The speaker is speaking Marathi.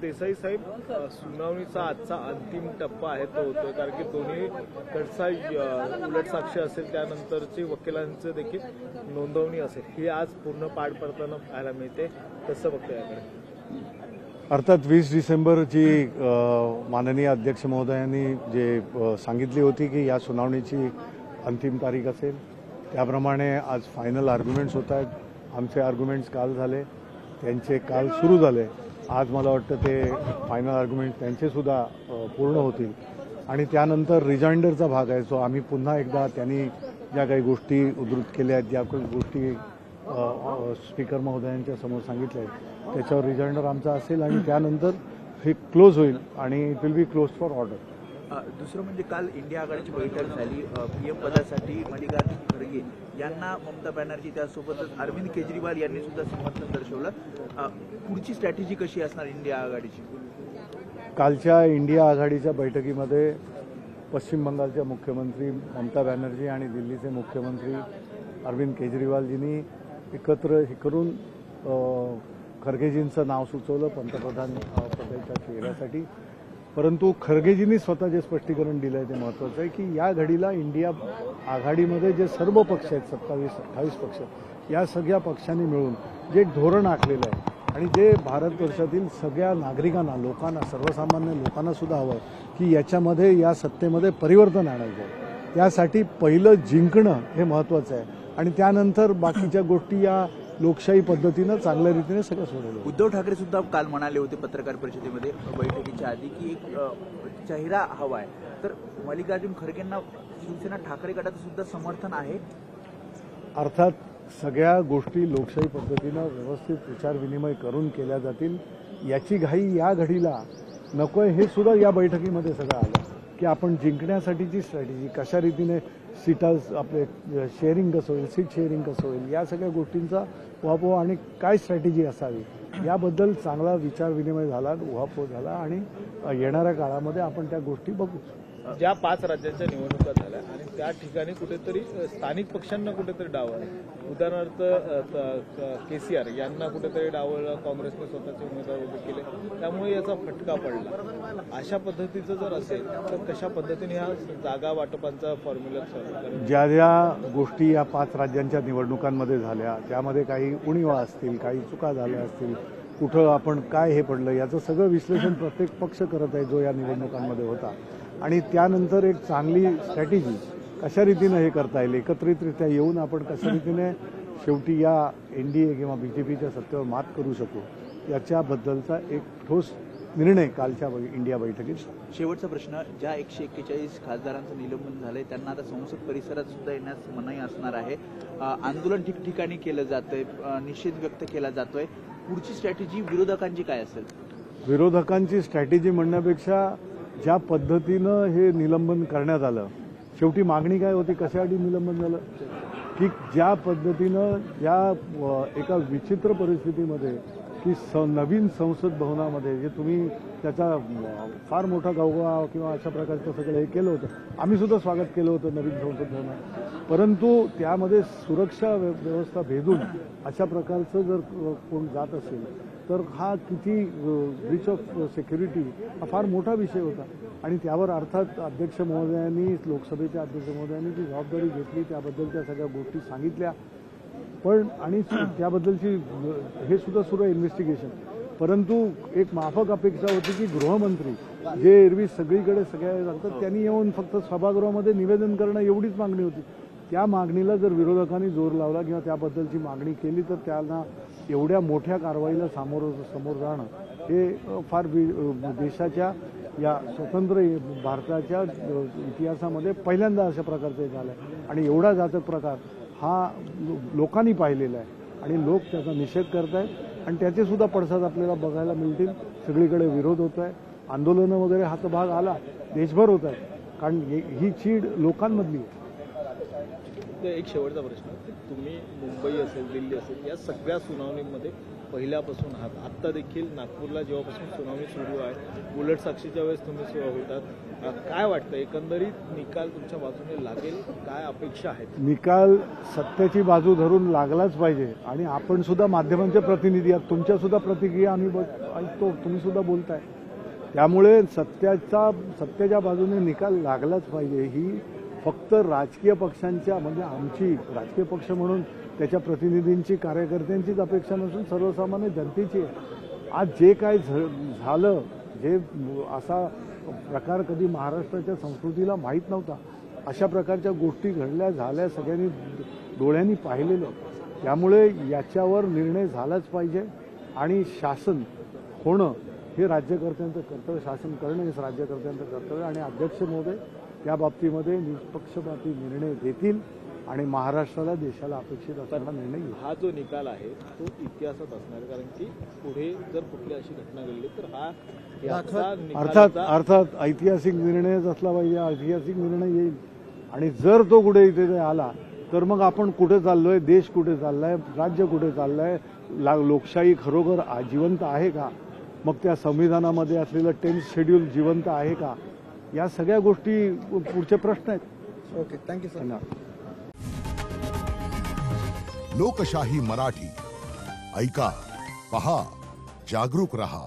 देसाई साहेब, सुनावणीचा आजचा अंतिम टप्पा आहे तो होतोय, कारण की दोन्ही कडचा उलट साक्ष असेल, त्यानंतरची वकिलांचं देखील नोंदवणी असेल, ही आज पूर्ण पार पडताना पाहायला मिळते. कसं बघतोय याकडे? अर्थात 20 डिसेंबरची माननीय अध्यक्ष महोदयांनी जे सांगितली होती की या सुनावणीची अंतिम तारीख असेल, त्याप्रमाणे आज फायनल आर्ग्युमेंट्स होत आहेत. आमचे आर्ग्युमेंट्स काल झाले, त्यांचे काल सुरू झाले. आज मला वाटतं ते फायनल आर्ग्युमेंट त्यांचे सुद्धा पूर्ण होतील आणि त्यानंतर रिजाइंडरचा भाग आहे. जो आम्ही पुन्हा एकदा त्यांनी ज्या काही गोष्टी उद्धृत केल्या आहेत, ज्या काही गोष्टी स्पीकर महोदयांच्या समोर सांगितल्या आहेत, त्याच्यावर रिजाइंडर आमचा असेल आणि त्यानंतर हे क्लोज होईल आणि it will be close for order. दुसरं म्हणजे काल इंडिया आघाडीची बैठक झाली. पीएम पदासाठी मल्लिकार्जुन खरगे यांना ममता बॅनर्जी, त्यासोबतच अरविंद केजरीवाल यांनी सुद्धा समर्थन दर्शवलं. पुढची स्ट्रॅटेजी कशी असणार इंडिया आघाडीची? कालच्या इंडिया आघाडीच्या बैठकीमध्ये पश्चिम बंगालच्या मुख्यमंत्री ममता बॅनर्जी आणि दिल्लीचे मुख्यमंत्री अरविंद केजरीवालजींनी एकत्र हे करून खरगेजींचं नाव सुचवलं पंतप्रधान पदाच्या चेहऱ्यासाठी. परंतु खरगेजींनी स्वतः जे स्पष्टीकरण दिलं आहे ते महत्त्वाचं आहे की या घडीला इंडिया आघाडीमध्ये जे सर्व पक्ष आहेत, 27-28 पक्ष, या सगळ्या पक्षांनी मिळून जे धोरण आखलेलं आहे आणि जे भारतवर्षातील सगळ्या नागरिकांना, लोकांना, सर्वसामान्य लोकांना सुद्धा हवं की याच्यामध्ये, या सत्तेमध्ये परिवर्तन आणायचं आहे. त्यासाठी पहिलं जिंकणं हे महत्त्वाचं आहे आणि त्यानंतर बाकीच्या गोष्टी या लोकशाही पद्धतीनं चांगल्या रीतीने सगळं सोडवलं. उद्धव ठाकरे सुद्धा काल म्हणाले होते पत्रकार परिषदेमध्ये बैठकीच्या आधी की एक चेहरा हवा आहे. तर मल्लिकार्जुन खरगेंना शिवसेना ठाकरे गटाचं सुद्धा समर्थन आहे. अर्थात सगळ्या गोष्टी लोकशाही पद्धतीनं व्यवस्थित विचार विनिमय करून केल्या जातील. याची घाई या घडीला नकोय, हे सुद्धा या बैठकीमध्ये सगळं आलं की आपण जिंकण्यासाठीची स्ट्रॅटेजी कशा रीतीने, सीटास आपले शेअरिंग कसं होईल, सीट शेअरिंग कसं होईल, या सगळ्या गोष्टींचा उहापोह आणि काय स्ट्रॅटेजी असावी याबद्दल चांगला विचार विनिमय झाला, उहापोह झाला आणि येणाऱ्या काळामध्ये आपण त्या गोष्टी बघू. ज्या 5 राज्यांच्या निवडणुका झाल्या आणि त्या ठिकाणी कुठेतरी स्थानिक पक्षांना कुठेतरी डावळलं. उदाहरणार्थ केसीआर यांना कुठेतरी डावळलं, काँग्रेसने स्वतःचे उमेदवार उभे केले, त्यामुळे याचा फटका पडला. अशा पद्धतीचं जर असेल तर कशा पद्धतीने ह्या जागा वाटपांचा फॉर्म्युला चालू? ज्या ज्या गोष्टी या 5 राज्यांच्या निवडणुकांमध्ये झाल्या त्यामध्ये काही उणिवा असतील, काही चुका झाल्या असतील, कुठं आपण काय हे पडलं, याचं सगळं विश्लेषण प्रत्येक पक्ष करत आहे जो या निवडणुकांमध्ये होता आणि त्यानंतर एक चांगली स्ट्रॅटेजी कशा रीतीनं हे करता येईल, एकत्रितरित्या येऊन आपण कशा रीतीने शेवटी या एनडीए किंवा बीजेपीच्या सत्तेवर मात करू शकू, याच्याबद्दलचा एक ठोस निर्णय कालच्या इंडिया बैठकीत. शेवटचा प्रश्न, ज्या 141 खासदारांचं निलंबन झालंय त्यांना आता संसद परिसरात सुद्धा येण्यास मनाई असणार आहे. आंदोलन ठिकठिकाणी केलं जातंय, निषेध व्यक्त केला जातोय. पुढची स्ट्रॅटेजी विरोधकांची काय असेल? विरोधकांची स्ट्रॅटेजी म्हणण्यापेक्षा ज्या पद्धतीनं हे निलंबन करण्यात आलं, शेवटी मागणी काय होती, कशासाठी निलंबन झालं की ज्या पद्धतीनं या एका विचित्र परिस्थितीमध्ये की नवीन संसद भवनामध्ये जे तुम्ही त्याचा फार मोठा गावगाव किंवा अशा प्रकारचं सगळं हे केलं होतं, आम्ही सुद्धा स्वागत केलं होतं नवीन संसद भवनात, परंतु त्यामध्ये सुरक्षा व्यवस्था भेदून अशा प्रकारचं जर कोण जात असेल तर हा किती ब्रीच ऑफ सिक्युरिटी हा फार मोठा विषय होता आणि त्यावर अर्थात अध्यक्ष महोदयांनी, लोकसभेच्या अध्यक्ष महोदयांनी जी जबाबदारी घेतली, त्याबद्दलच्या सगळ्या गोष्टी सांगितल्या, पण आणि त्याबद्दलची हे सुद्धा सुरू आहे इन्व्हेस्टिगेशन. परंतु एक माफक अपेक्षा होती की गृहमंत्री जे एरवी सगळीकडे सगळ्या सांगतात त्यांनी येऊन फक्त सभागृहामध्ये निवेदन करणं एवढीच मागणी होती. त्या मागणीला जर विरोधकांनी जोर लावला किंवा त्याबद्दलची मागणी केली तर त्यांना एवढ्या मोठ्या कारवाईला समोर जाणं हे फार देशाच्या या स्वतंत्र भारताच्या इतिहासामध्ये पहिल्यांदा अशा प्रकारचं झालं आहे आणि एवढा जाचक प्रकार हा लोकांनी पाहिलेला आहे आणि लोक त्याचा निषेध करत आहेत आणि त्याचे सुद्धा पडसाद आपल्याला बघायला मिळतील. सगळीकडे विरोध होत आहे, आंदोलनं वगैरे हा तर भाग आला, देशभर होत आहे, कारण ही चीड लोकांमधली आहे. एक शेवटचा प्रश्न, तुम्ही मुंबई असेल, दिल्ली असेल, या सगळ्या सुनावणीमध्ये पहिल्यापासून आहात. आत्ता देखील नागपूरला जेव्हापासून सुनावणी सुरू आहे, बुलेट साक्षीच्या वेळेस तुम्ही सुरू होतात, काय वाटतं एकंदरीत निकाल तुमच्या बाजूने लागेल, काय अपेक्षा आहेत? निकाल सत्याची बाजू धरून लागलाच पाहिजे आणि आपण सुद्धा माध्यमांचे प्रतिनिधी आहात, तुमच्या सुद्धा प्रतिक्रिया आम्ही ऐकतो, तुम्ही सुद्धा बोलताय. त्यामुळे सत्याच्या बाजूने निकाल लागलाच पाहिजे. ही फक्त राजकीय पक्षांच्या म्हणजे आमची राजकीय पक्ष म्हणून त्याच्या प्रतिनिधींची कार्यकर्त्यांचीच अपेक्षा नसून सर्वसामान्य जनतेची आहे. आज जे काय झालं, जे असा प्रकार कधी महाराष्ट्राच्या संस्कृतीला माहीत नव्हता, अशा प्रकारच्या गोष्टी घडल्या झाल्या सगळ्यांनी डोळ्यांनी पाहिलेलं. त्यामुळे याच्यावर निर्णय झालाच पाहिजे आणि शासन होणं हे राज्यकर्त्यांचं कर्तव्य, शासन करणं हे राज्यकर्त्यांचं कर्तव्य आणि अध्यक्ष महोदय त्या बाबतीमध्ये निष्पक्षपाती निर्णय देतील आणि महाराष्ट्राला देशाला अपेक्षित असलेला निर्णय घेईल. हा जो निकाल आहे तो इतिहासात असणार, कारण की पुढे जर कुठली अशी घटना घडली तर हा याचा निकालाचा अर्थात ऐतिहासिक निर्णयच असला पाहिजे, ऐतिहासिक निर्णय येईल. आणि जर तो कुठे इथे आला तर मग आपण कुठे चाललोय, देश कुठे चाललाय, राज्य कुठे चाललंय, लोकशाही खरोखर जिवंत आहे का, मग त्या संविधानामध्ये असलेलं 10th शेड्यूल जिवंत आहे का, या सगळ्या गोष्टी पुढचे प्रश्न आहेत. Okay, thank you sir. लोकशाही मराठी ऐका, पहा, जागरूक रहा.